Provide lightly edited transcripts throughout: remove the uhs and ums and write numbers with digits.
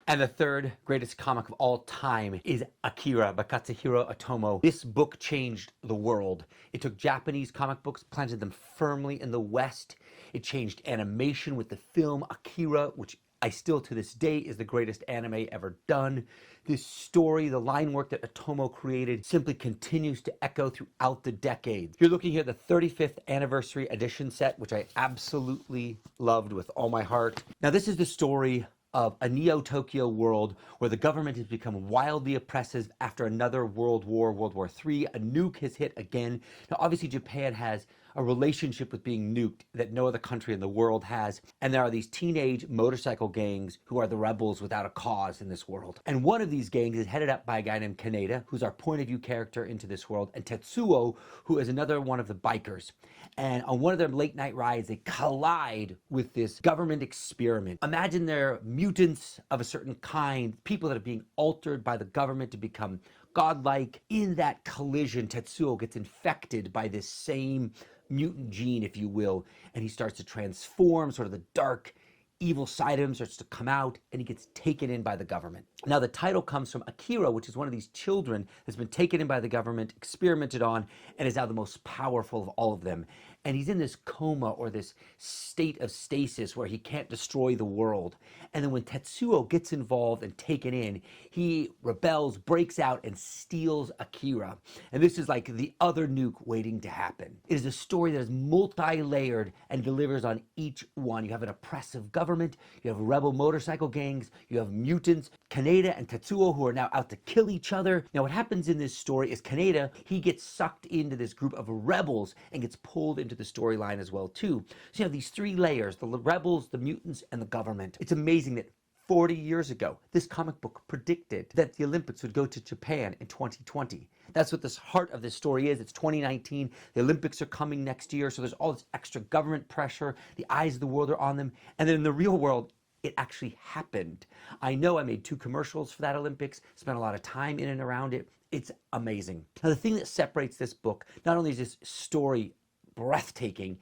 And the third greatest comic of all time is AKIRA by Katsuhiro Otomo. This book changed the world. It took Japanese comic books, planted them firmly in the West. It changed animation with the film AKIRA, which I still to this day is the greatest anime ever done. This story, the line work that Otomo created, simply continues to echo throughout the decades. You're looking here at the 35th anniversary edition set, which I absolutely loved with all my heart. Now, this is the story of a Neo-Tokyo world where the government has become wildly oppressive after another world war, World War III. A nuke has hit again. Now, obviously, Japan has a relationship with being nuked that no other country in the world has. And there are these teenage motorcycle gangs who are the rebels without a cause in this world. And one of these gangs is headed up by a guy named Kaneda, who's our point of view character into this world, and Tetsuo, who is another one of the bikers. And on one of their late night rides, they collide with this government experiment. Imagine they're mutants of a certain kind, people that are being altered by the government to become godlike. In that collision, Tetsuo gets infected by this same mutant gene, if you will, and he starts to transform. Sort of the dark, evil side of him starts to come out, and he gets taken in by the government. Now, the title comes from Akira, which is one of these children that's been taken in by the government, experimented on, and is now the most powerful of all of them. And he's in this coma or this state of stasis where he can't destroy the world. And then when Tetsuo gets involved and taken in, he rebels, breaks out, and steals Akira. And this is like the other nuke waiting to happen. It is a story that is multi-layered and delivers on each one. You have an oppressive government, you have rebel motorcycle gangs, you have mutants, Kaneda and Tetsuo, who are now out to kill each other. Now, what happens in this story is Kaneda, he gets sucked into this group of rebels and gets pulled into the storyline as well too. So you have these three layers: the rebels, the mutants, and the government. It's amazing that 40 years ago, this comic book predicted that the Olympics would go to Japan in 2020. That's what the heart of this story is. It's 2019. The Olympics are coming next year, so there's all this extra government pressure. The eyes of the world are on them. And then in the real world, it actually happened. I know I made 2 commercials for that Olympics, spent a lot of time in and around it. It's amazing. Now, the thing that separates this book, not only is this story breathtaking,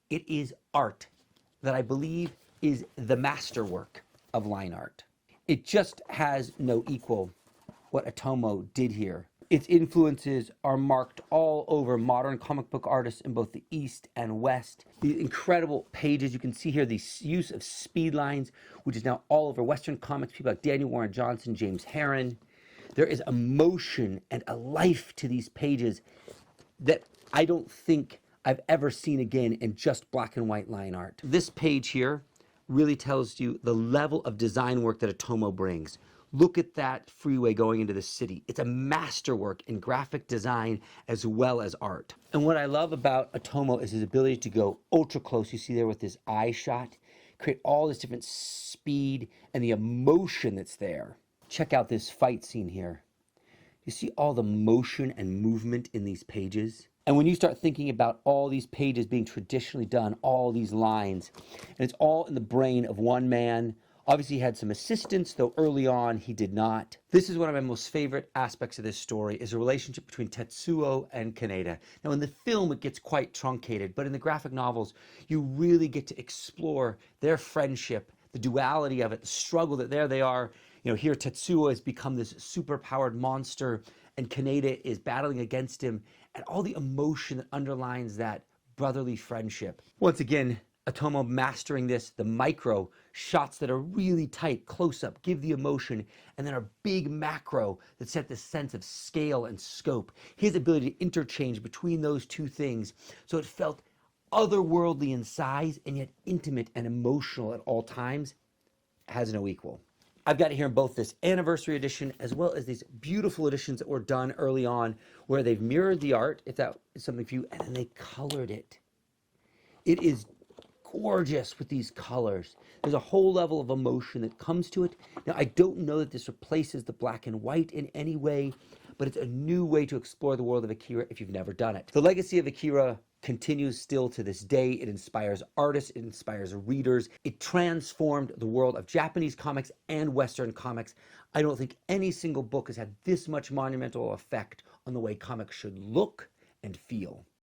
it is art that I believe is the masterwork of line art. It just has no equal, what Otomo did here. Its influences are marked all over modern comic book artists in both the East and West. These incredible pages, you can see here the use of speed lines, which is now all over Western comics, people like Daniel Warren Johnson, James Herron. There is emotion and a life to these pages that I don't think I've ever seen again in just black and white line art. This page here really tells you the level of design work that Otomo brings. Look at that freeway going into the city. It's a masterwork in graphic design as well as art. And what I love about Otomo is his ability to go ultra close. You see there with this eye shot, create all this different speed and the emotion that's there. Check out this fight scene here. You see all the motion and movement in these pages? And when you start thinking about all these pages being traditionally done, all these lines, and it's all in the brain of one man. Obviously, he had some assistance, though early on he did not. This is one of my most favorite aspects of this story, is the relationship between Tetsuo and Kaneda. Now, in the film, it gets quite truncated, but in the graphic novels, you really get to explore their friendship, the duality of it, the struggle that there they are. You know, here Tetsuo has become this super-powered monster, and Kaneda is battling against him, and all the emotion that underlines that brotherly friendship. Once again, Otomo mastering this, the micro shots that are really tight, close up, give the emotion, and then a big macro that set the sense of scale and scope. His ability to interchange between those two things, so it felt otherworldly in size and yet intimate and emotional at all times, has no equal. I've got it here in both this anniversary edition as well as these beautiful editions that were done early on where they've mirrored the art, if that is something for you, and then they colored it. It is gorgeous with these colors. There's a whole level of emotion that comes to it. Now, I don't know that this replaces the black and white in any way, but it's a new way to explore the world of AKIRA if you've never done it. The legacy of AKIRA continues still to this day. It inspires artists, it inspires readers. It transformed the world of Japanese comics and Western comics. I don't think any single book has had this much monumental effect on the way comics should look and feel.